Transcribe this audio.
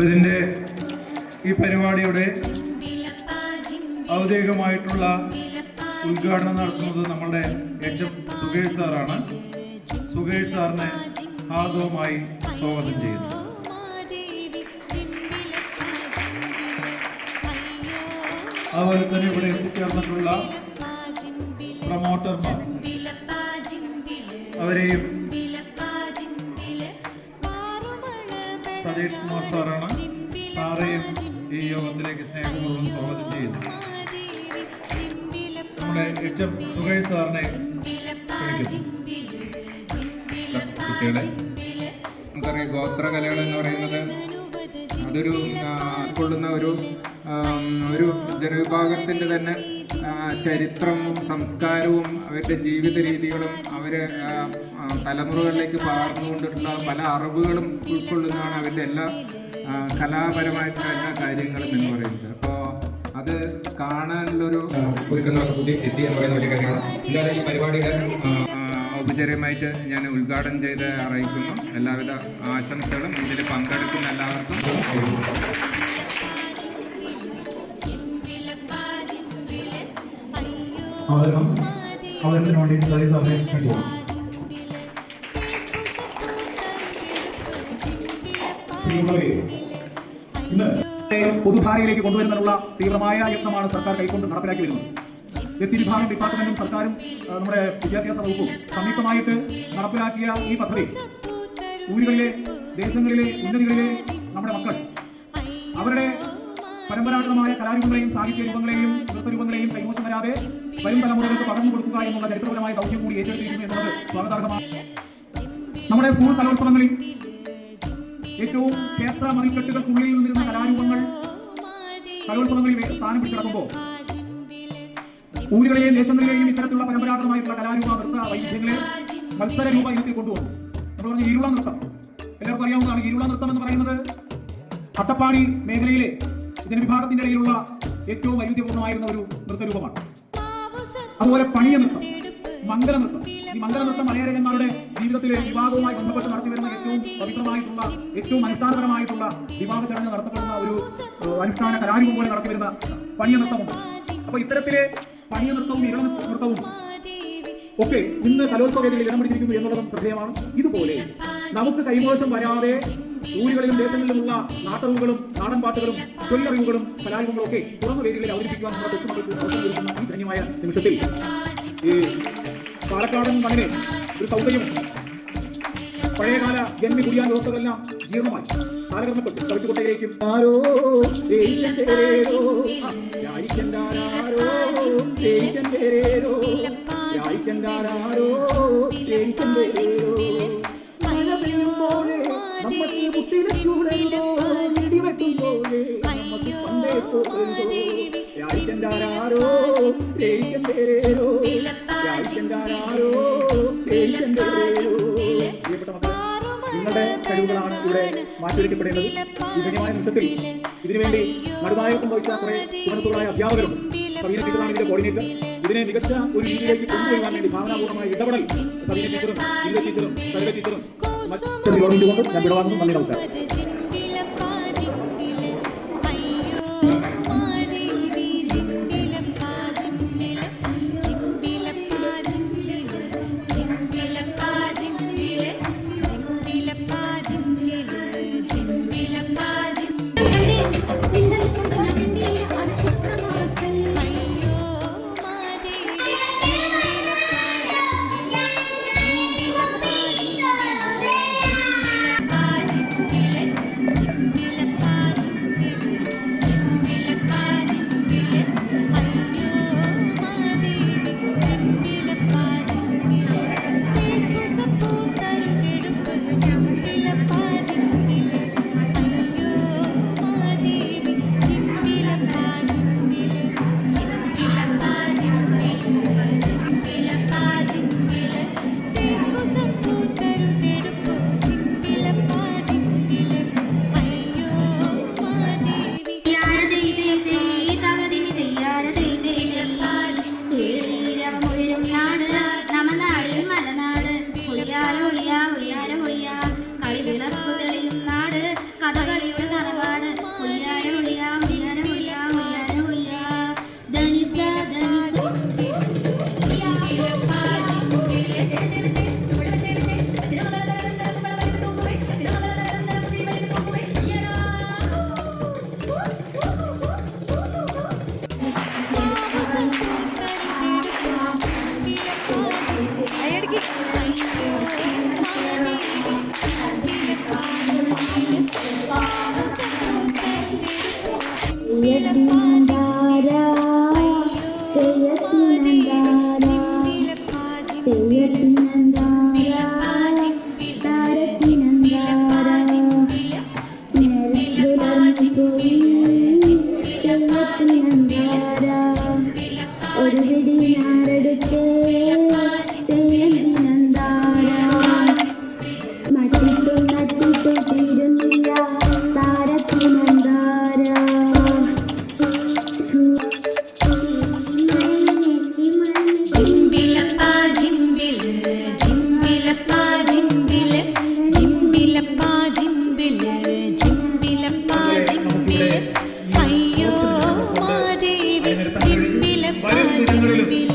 അപ്പോൾ ഇതിൻ്റെ ഈ പരിപാടിയുടെ ഔദ്യോഗികമായിട്ടുള്ള ഉദ്ഘാടനം നടത്തുന്നത് നമ്മളുടെ എച്ച്.എം. സുകേഷ് സാറാണ്. സുകേഷ് സാറിനെ ഹാർദവമായി സ്വാഗതം ചെയ്യുന്നു. അതുപോലെ തന്നെ ഇവിടെ എത്തിച്ചേർന്നിട്ടുള്ള പ്രൊമോട്ടർമാർ, അവരെയും സതീഷ് കുമാർ സാറാണ്. സാറേയും ഈ യോഗത്തിലേക്ക് സ്നേഹപൂർവ്വം സ്വാഗതം ചെയ്യുന്നു. നമ്മുടെ എച്ച്.എം. സുകേഷ് സാറിനെ വിളിക്കുന്നു. കുട്ടികളെ, നമുക്കറിയാം ഗോത്രകലകൾ എന്ന് പറയുന്നത് അതൊരു ഉൾക്കൊള്ളുന്ന ഒരു ജനവിഭാഗത്തിൻ്റെ തന്നെ ചരിത്രവും സംസ്കാരവും അവരുടെ ജീവിത രീതികളും അവർ തലമുറകളിലേക്ക് പകർന്നുകൊണ്ടിട്ടുള്ള പല അറിവുകളും ഉൾക്കൊള്ളുന്നതാണ് അവരുടെ എല്ലാ കലാപരമായിട്ടുള്ള എല്ലാ കാര്യങ്ങളും എന്ന് പറയുന്നത്. അപ്പോൾ അത് കാണാനുള്ളൊരു ഒരുക്കങ്ങളൊക്കെ കൂടി എത്തി എന്ന് പറയുന്ന വലിയ കാര്യമാണ്. എന്തായാലും ഈ പരിപാടിയുടെ ഔപചാരികമായിട്ട് ഞാൻ ഉദ്ഘാടനം ചെയ്ത് അറിയിക്കുന്നു. എല്ലാവിധ ആശംസകളും ഇതിൽ പങ്കെടുക്കുന്ന എല്ലാവർക്കും. അവതരണത്തിന് വേണ്ടി സതീഷ് സാറിനെ ക്ഷണിച്ചു. ഇന്ന് പൊതുധാരയിലേക്ക് കൊണ്ടുവരുന്നതിനുള്ള തീവ്രമായ യത്നമാണ് സർക്കാർ കൈക്കൊണ്ട് നടപ്പിലാക്കി വരുന്നത്. എസ് സി വിഭാഗം ഡിപ്പാർട്ട്മെന്റും സർക്കാരും നമ്മുടെ വിദ്യാഭ്യാസ വകുപ്പും സംയുക്തമായിട്ട് നടപ്പിലാക്കിയ ഈ പദ്ധതി ഊരുകളിലെ, ദേശങ്ങളിലെ, ഉന്നതികളിലെ നമ്മുടെ മക്കൾ അവരുടെ പരമ്പരാഗതമായ കലാരൂപങ്ങളെയും സാഹിത്യ രൂപങ്ങളെയും നൃത്തരൂപങ്ങളെയും കൈമോശം വരാതെ വരും തലമുറകൾക്ക് പകർന്നു കൊടുക്കുക എന്നുള്ള ചരിത്രപരമായ ദൗത്യം കൂടി ഏറ്റെടുത്തിരിക്കുന്നു എന്നുള്ളത് സ്വാഗതാർഹമാണ്. നമ്മുടെ സ്കൂൾ കലോത്സവങ്ങളിൽ ഏറ്റവും ക്ഷേത്ര മതിൽക്കെട്ടുകൾക്കുള്ളിൽ നിന്നിരുന്ന കലാരൂപങ്ങൾ കലോത്സവങ്ങളിൽ സ്ഥാനം പിടിച്ചെടുക്കുമ്പോൾ ഊരുകളെയും ദേശങ്ങളിലെയും ഇത്തരത്തിലുള്ള പരമ്പരാഗതമായിട്ടുള്ള കലാരൂപ നൃത്ത വൈവിധ്യങ്ങളെ മത്സര രൂപ ഇനത്തിൽ കൊണ്ടുവന്നു. നമ്മൾ പറഞ്ഞ ഇരുള നൃത്തം എല്ലാവർക്കും അറിയാവുന്നതാണ്. ഇരുള നൃത്തം എന്ന് പറയുന്നത് അട്ടപ്പാടി മേഖലയിലെ ജനവിഭാഗത്തിന്റെ ഇടയിലുള്ള ഏറ്റവും വൈവിധ്യപൂർണ്ണമായിരുന്ന ഒരു നൃത്തരൂപമാണ്. അതുപോലെ പണിയ നൃത്തം, മംഗല നൃത്തം. ഈ മംഗല നൃത്തം മലയാളികളുടെ ജീവിതത്തിലെ വിവാഹവുമായി ബന്ധപ്പെട്ട് നടത്തിവരുന്ന ഏറ്റവും പവിത്രമായിട്ടുള്ള, ഏറ്റവും അനുഷ്ഠാനപരമായിട്ടുള്ള വിവാഹ ചടങ്ങ് നടത്തപ്പെടുന്ന ഒരു അനുഷ്ഠാന കലാരൂപം പോലെ നടത്തിവരുന്ന പണിയ നൃത്തമുണ്ട്. അപ്പൊ ഇത്തരത്തിലെ പണിയ നൃത്തവും ഇള നൃത്തവും ഒക്കെ ഇന്ന് കലോത്സവ വേദിയിൽ ഇടം പിടിച്ചിരിക്കുന്നു എന്നുള്ളതും ശ്രദ്ധേയമാണ്. ഇതുപോലെ നമുക്ക് കൈമോശം വരാതെ ഊരുകളിലും ദേശങ്ങളിലുമുള്ള നാട്ടറിവുകളും നാടൻ പാട്ടുകളും ചൊല്ലറിവുകളും കലാരൂപങ്ങളും ഒക്കെ തുറന്ന വേദികളിൽ അവതരിപ്പിക്കുവാൻ നമ്മുടെ കൊച്ചുമക്കൾക്ക് അവസരം ലഭിക്കുന്ന ഈ ധന്യമായ നിമിഷത്തിൽ ഈ പാലക്കാടൻ മണ്ണിന് ഒരു സൗകര്യമുണ്ട്. പഴയകാല ജന്മി കുടിയാൻ വ്യവസ്ഥകളെല്ലാം ജീർണമായി കാലകർമ്മപ്പെട്ടു കവിച്ചുകൊട്ടയിലേക്കും ആരോ മഴ പെയ്യുമ്പോലെ നമ്മൾക്ക് മുട്ടിലെ ചൂടരുതോ, ഇടിവെട്ടുമ്പോലെ നമുക്ക് പണ്ടേ പോകരുതോ, രായിക്കണ്ടാരോ രേയിക്കണ്ടേരോ, രായിക്കണ്ടാരോ രേയിക്കണ്ടേരോ. പ്രിയപ്പെട്ട മക്കളെ, നിങ്ങളുടെ കഴിവുകളാണ് ഇവിടെ മാറ്റിവെക്കപ്പെടേണ്ടത്. ഈ ധന്യമായ നിമിഷത്തിൽ ഇതിനുവേണ്ടി നടുനായകത്വം വഹിച്ച കുറെ സുഹൃത്തുക്കളായ അധ്യാപകരുണ്ട്. സബീന ടീച്ചറാണ് ഇതിന്റെ കോർഡിനേറ്റർ. ഇതിനെ മികച്ച ഒരു രീതിയിലേക്ക് കൊണ്ടുവരുവാൻ വേണ്ടി ഭാവനാപൂർവ്വമായ ഇടപെടൽ സബീന ടീച്ചറും ഇന്ദ ടീച്ചറും സരിത ടീച്ചറും ഓർമ്മിച്ചുകൊണ്ട് ഞാൻ വിടവാങ്ങുന്നു. നന്ദി, നമസ്കാരം. വരും ദിനങ്ങളിലും